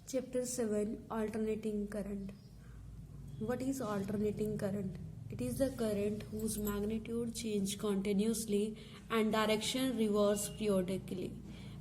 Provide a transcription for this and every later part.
Chapter 7 Alternating Current. What is alternating current? It is the current whose magnitude change continuously and direction reverse periodically.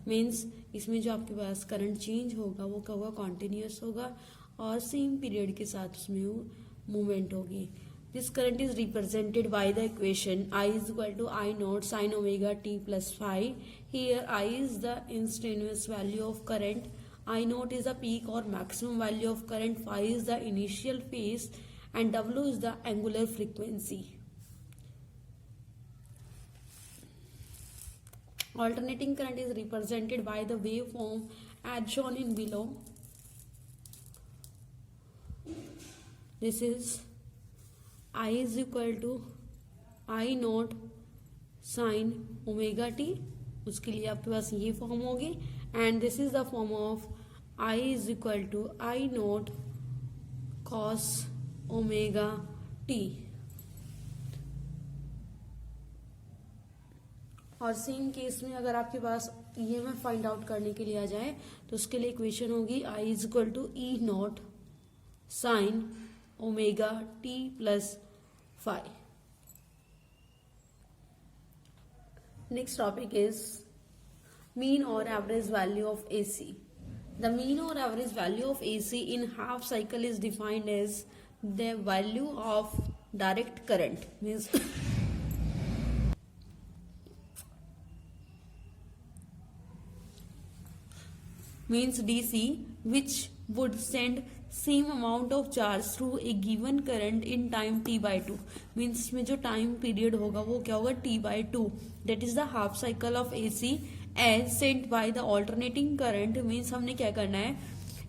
Means इसमें जो आपके पास current change होगा वो क्या होगा, continuous होगा और सेम पीरियड के साथ उसमें वो मूवमेंट होगी. This current is represented by the equation I is equal to I naught sin omega t plus phi. Here I is the instantaneous value of current, I naught is the peak or maximum value of current, phi is the initial phase and W is the angular frequency. Alternating current is represented by the waveform as shown in below. This is I is equal to I naught sin omega t, उसके लिए आपके पास ये form होगी. And this is the form of I is equal to I naught cos omega t. और same case में अगर आपके पास EMF find out करने के लिए आ जाए तो उसके लिए इक्वेशन होगी I is equal to E naught sin omega t plus phi. Next topic is mean or average value of AC. The mean or average value of AC in half cycle is defined as the value of direct current. Means DC, which would send same amount of charge through a given current in time t by 2. Means इसमें जो time period होगा वो क्या होगा, t by 2. That is the half cycle of AC as sent by the alternating current. Means हमने क्या करना है,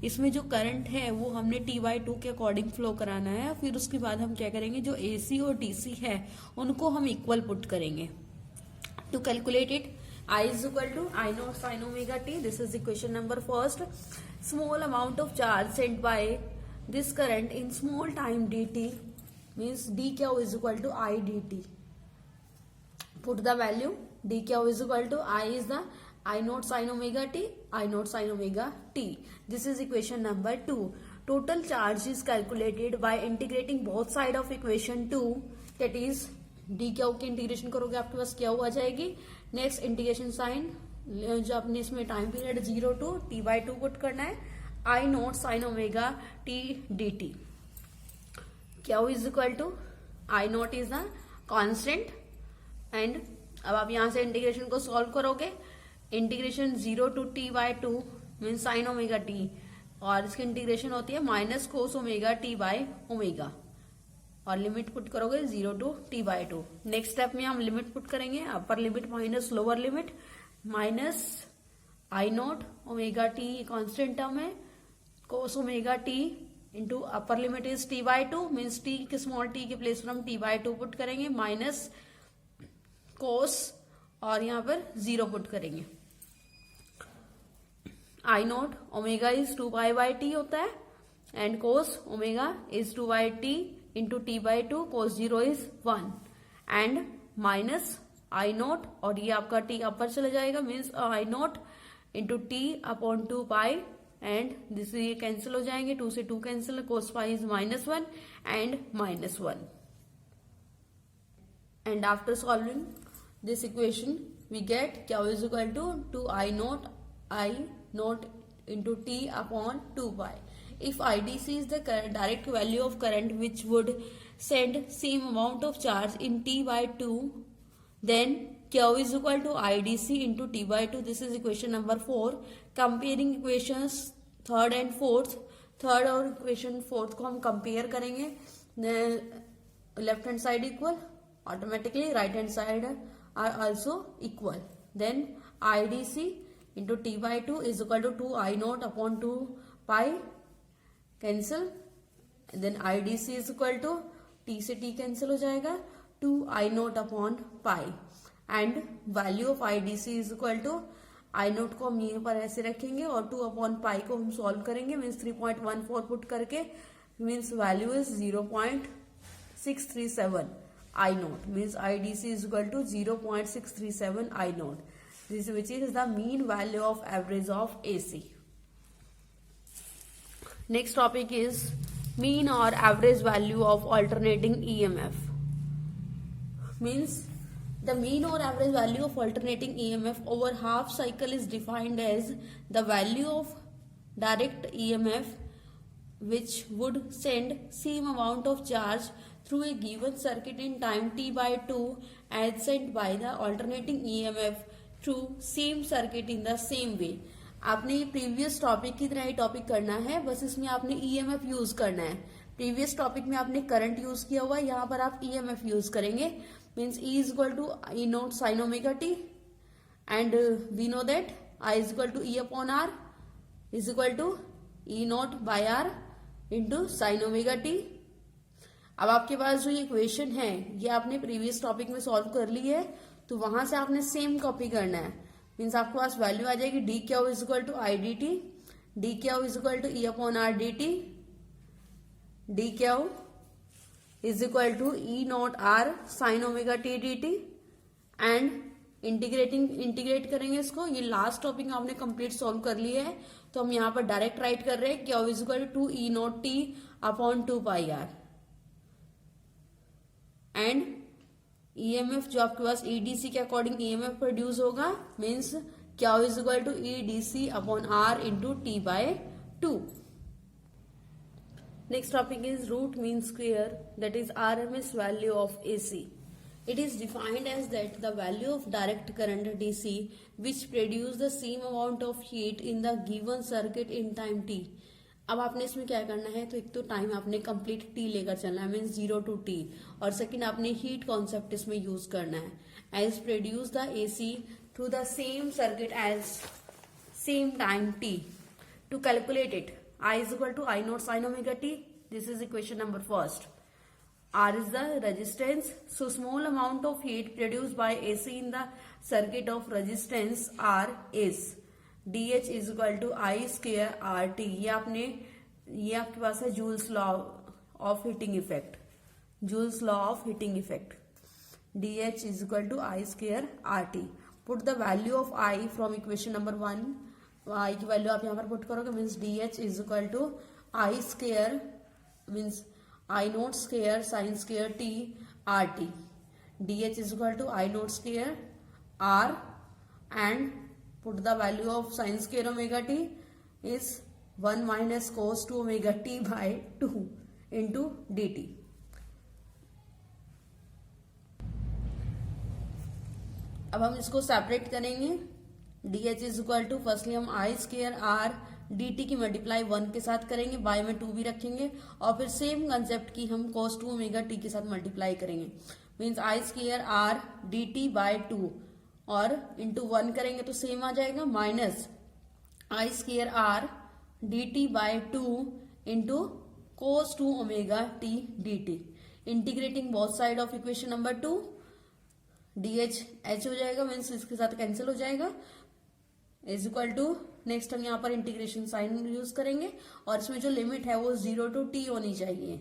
इसमें जो करंट है वो हमने t by 2 के अकॉर्डिंग फ्लो कराना है. फिर उसके बाद हम क्या करेंगे, जो AC और DC है उनको हम इक्वल पुट करेंगे. To calculate it, I is equal to I naught sin omega t. This is equation number first. Small amount of charge sent by this current in small time dt means dq is equal to I dt. Put the value dq is equal to I is the I naught sin omega t, I naught sin omega t. This is equation number 2. Total charge is calculated by integrating both side of equation 2. That is dq की integration करोगे आपके पास क्या हुआ जाएगी. Next integration sign जो आपने इसमें time period 0 to t by 2 put करना है. I naught sin omega t dt. Q is equal to I naught is the constant. And अब आप यहां से इंटीग्रेशन को सॉल्व करोगे. Integration 0 to t by 2 mean sine omega t और इसकी इंटीग्रेशन होती है minus cos omega t by omega और लिमिट पुट करोगे 0 to t by 2. Next step में हम लिमिट पुट करेंगे. Upper limit minus lower limit minus I naught omega T constant term है cos omega T into upper limit is t by 2 means t के small t के place पर हम t by 2 put करेंगे minus cos और यहाँ पर 0 put करेंगे. I naught omega is 2 pi by T होता है and cos omega is 2 by T into T by 2 cos 0 is 1 and minus I naught और ये आपका टी अपर चला जाएगा means I naught into T upon 2 pi and this ये cancel हो जाएंगे. 2 से 2 cancel, cos pi is -1 and -1. And after solving this equation we get q is equal to 2 I naught into t upon 2 pi. If IDC is the direct value of current which would send same amount of charge in t by 2, then q is equal to IDC into t by 2. This is equation number 4. Comparing equations third and fourth. Third और equation fourth को हम compare करेंगे. Left hand side equal automatically right hand side are also equal. Then IDC into t by 2 is equal to 2 I naught upon 2 pi cancel. Then IDC is equal to t से t cancel हो जाएगा 2 I naught upon pi and value of IDC is equal to I naught को हम यहीं पर ऐसे रखेंगे और 2 upon pi को हम सॉल्व करेंगे मीन्स 3.14 पुट करके means value is 0.637 I naught means IDC is equal to 0.637 I naught. This which is the mean value of average of AC. Next topic is mean or average value of alternating EMF. Means the mean or average value of alternating EMF over half cycle is defined as the value of direct EMF which would send same amount of charge through a given circuit in time t by 2 as sent by the alternating EMF through same circuit in the same way. आपने ये previous topic की तरह ही topic करना है, बस इसमें आपने EMF use करना है. प्रीवियस टॉपिक में आपने करंट यूज किया हुआ है, यहाँ पर आप ईएमएफ यूज करेंगे. Means E is equal to E not sine omega T and we know that I is equal to E upon R is equal to E not by R into sine omega T. अब आपके पास जो ये equation है ये आपने previous topic में solve कर ली है, तो वहां से आपने सेम कॉपी करना है. मीन्स आपके पास वैल्यू आ जाएगी D Q is equal to I D T, D Q is equal to E upon R D T, D Q is equal to E not R sine omega T D T. And integrate करेंगे इसको. ये last topic आपने complete solve कर लिया है, तो हम यहाँ पर डायरेक्ट राइट कर रहे हैं Q is equal to E not T upon 2 pi R. And EMF जो आपके पास ईडीसी के अकॉर्डिंग ईएमएफ प्रोड्यूस होगा means Q is equal to EDC upon R into T by 2. Next topic is root mean square that is RMS value of AC. It is defined as that the value of direct current DC which produce the same amount of heat in the given circuit in time t. अब आपने इसमें क्या करना है, तो एक तो time आपने कंप्लीट t लेकर चलना है मीन्स 0 to t, और सेकंड आपने हीट कॉन्सेप्ट इसमें यूज करना है. As produce the AC through the same circuit as same time t. To calculate it I is equal to I naught sin omega t. This is equation number first. R is the resistance. So small amount of heat produced by AC in the circuit of resistance R is DH is equal to I square RT. ये आपके पास है joules law of heating effect. Joules law of heating effect. DH is equal to I square RT. Put the value of I from equation number 1. I की value आप यहाँ पर put करोगे means DH is equal to I square means I naught square sin square t RT. DH is equal to I naught square R and put the value of sin square omega t is 1 minus cos 2 omega t by 2 into dt. अब हम इसको separate करेंगे. DH is equal to firstly हम I square R dt की multiply 1 के साथ करेंगे, bye में 2 भी रखेंगे, और फिर सेम कंसेप्ट की हम cos 2 ओमेगा t के साथ मल्टीप्लाई करेंगे. Means I square R dt by 2 और इंटू 1 करेंगे तो सेम आ जाएगा, minus I square R dt by 2 into cos 2 omega t dt. Integrating both side of equation number 2. DH H हो जाएगा मीन्स इसके साथ कैंसिल हो जाएगा. इज इक्वल टू नेक्स्ट हम यहाँ पर इंटीग्रेशन साइन यूज करेंगे, और इसमें जो लिमिट है वो 0 to t होनी चाहिए.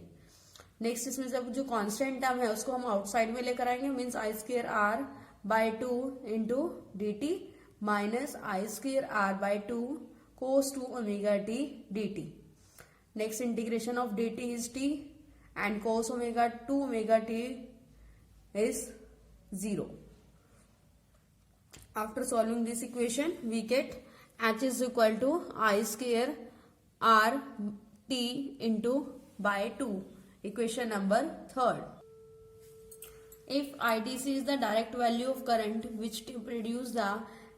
नेक्स्ट इसमें जब जो कांस्टेंट टर्म है उसको हम आउटसाइड में लेकर आएंगे means I square R by 2 into D T minus I square R by 2 cos 2 omega T D T. Next integration of D T is T and cos omega 2 omega T is 0. After solving this equation, we get H is equal to I square R T into by 2. Equation number 3rd. If IDC is the direct value of current which to produce the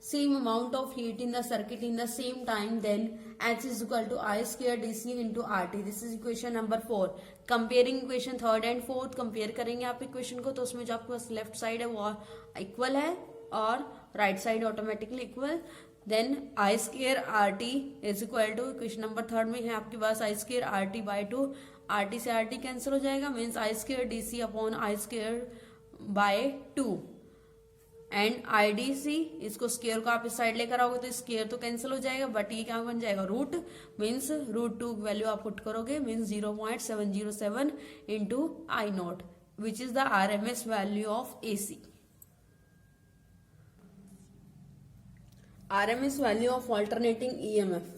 same amount of heat in the circuit in the same time, then H is equal to I square DC into RT. This is equation number 4. Comparing equation 3rd and 4th compare करेंगे आप equation को, तो उसमें जो आपके पास left side है वो इक्वल है और right side automatically equal. Then I square R T is equal to equation number 3rd में है आपके पास I square R T by 2. R T से आर टी कैंसिल हो जाएगा means I scr D C upon I scr by 2. And I D C इसको scr को आप इस साइड लेकर आओगे तो स्क्र तो कैंसिल हो जाएगा, बट ये क्या बन जाएगा रूट मीन्स रूट 2 वैल्यू आप पुट करोगे means 0.707 into I not which is the RMS value of AC. RMS value of alternating EMF.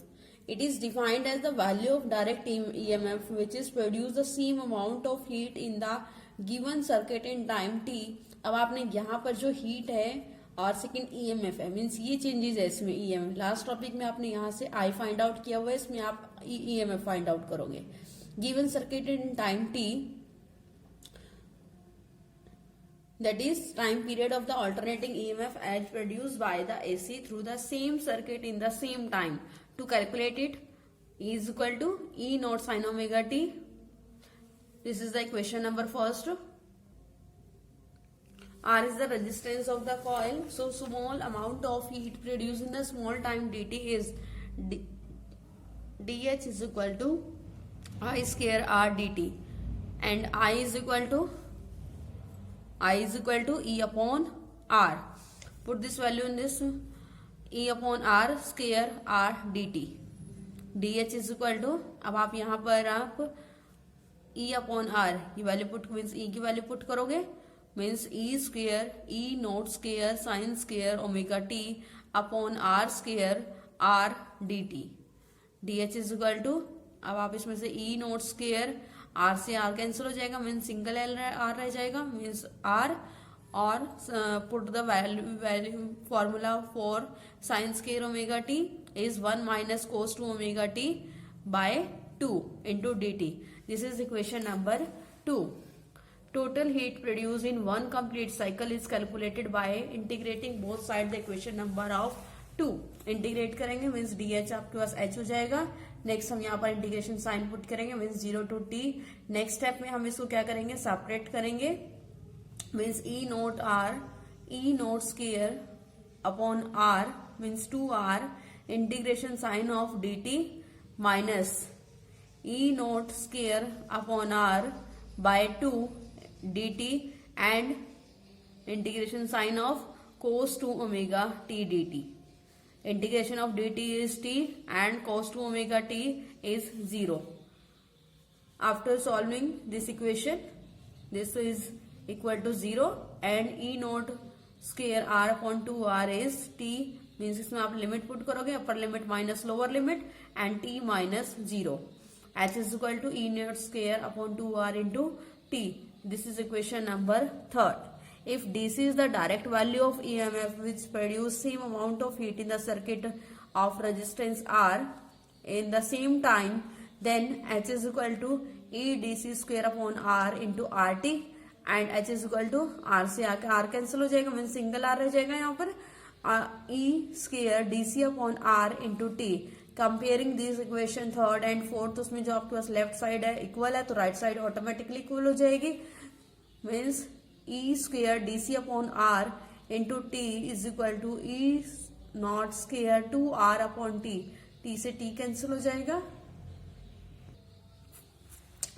It is defined as the value of direct EMF which is produce the same amount of heat in the given circuit in time t. अब आपने यहाँ पर जो heat है और second EMF है, means ये changes है इसमें ईएमएफ. लास्ट टॉपिक में आपने यहाँ से आई फाइंड आउट किया हुआ है, इसमें आप ईएमएफ फाइंड आउट करोगे. Given circuit in time T, that is time period of the alternating EMF as produced by the AC through the same circuit in the same time. To calculate it, E is equal to E naught sin omega t. This is the equation number first. R is the resistance of the coil. So small amount of heat produced in the small time dt is dH is equal to I square R dt, and I is equal to E upon R. Put this value in this, E upon R square R dt. dH is equal to, अब आप यहाँ पर आप E upon R ये value put, means E की value put करोगे, means E square E note square sine square omega t upon R square R dt. dH is equal to, अब आप इसमें से E नोट स्क्वेयर R से R cancel हो जाएगा, means single L R रह जाएगा, मीन्स R, और put the value formula for sine square omega t is 1 minus cos 2 omega t by 2 into dt. This is equation number 2. Total heat produced in one complete cycle is calculated by integrating both sides the equation number of 2. Integrate करेंगे means dH आपके पास h हो जाएगा. Next हम यहाँ पर integration sine put करेंगे means 0 to t. Next step में हम इसको क्या करेंगे, सेपरेट करेंगे, means E not R E note square upon R means 2R integration sine of dt minus E note square upon R by 2 dt and integration sign of cos 2 omega t dt. Integration of dt is t and cos 2 omega t is 0. After solving this equation, this is equal to 0 and E naught square R upon 2R is t, means इसमें आप limit put करोगे, अपर limit minus lower limit and t minus 0. H is equal to E naught square upon 2R into t. This is equation number 3rd. If DC is the direct value of EMF which produce same amount of heat in the circuit of resistance R in the same time, then H is equal to E DC square upon R into RT, and H is equal to R से आके R cancel हो जाएगा, mean single R रह जाएगा यहाँ पर, E square DC upon R into T. Comparing this equation third and fourth, उसमें जो आपके पास लेफ्ट साइड है इक्वल है तो राइट साइड ऑटोमेटिकली इक्वल हो जाएगी, means E square D C upon R into T is equal to E not square 2R upon T. T से टी कैंसिल हो जाएगा,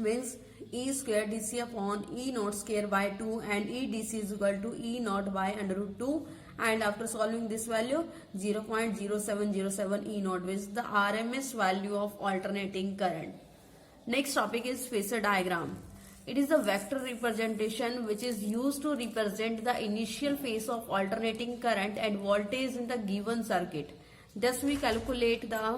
means E square D C upon E not square by 2 and E D C is equal to E not bye √2. And after solving this value 0.0707 E naught, which is the RMS value of alternating current. Next topic is phasor diagram. It is a vector representation which is used to represent the initial phase of alternating current and voltage in the given circuit. Thus we calculate the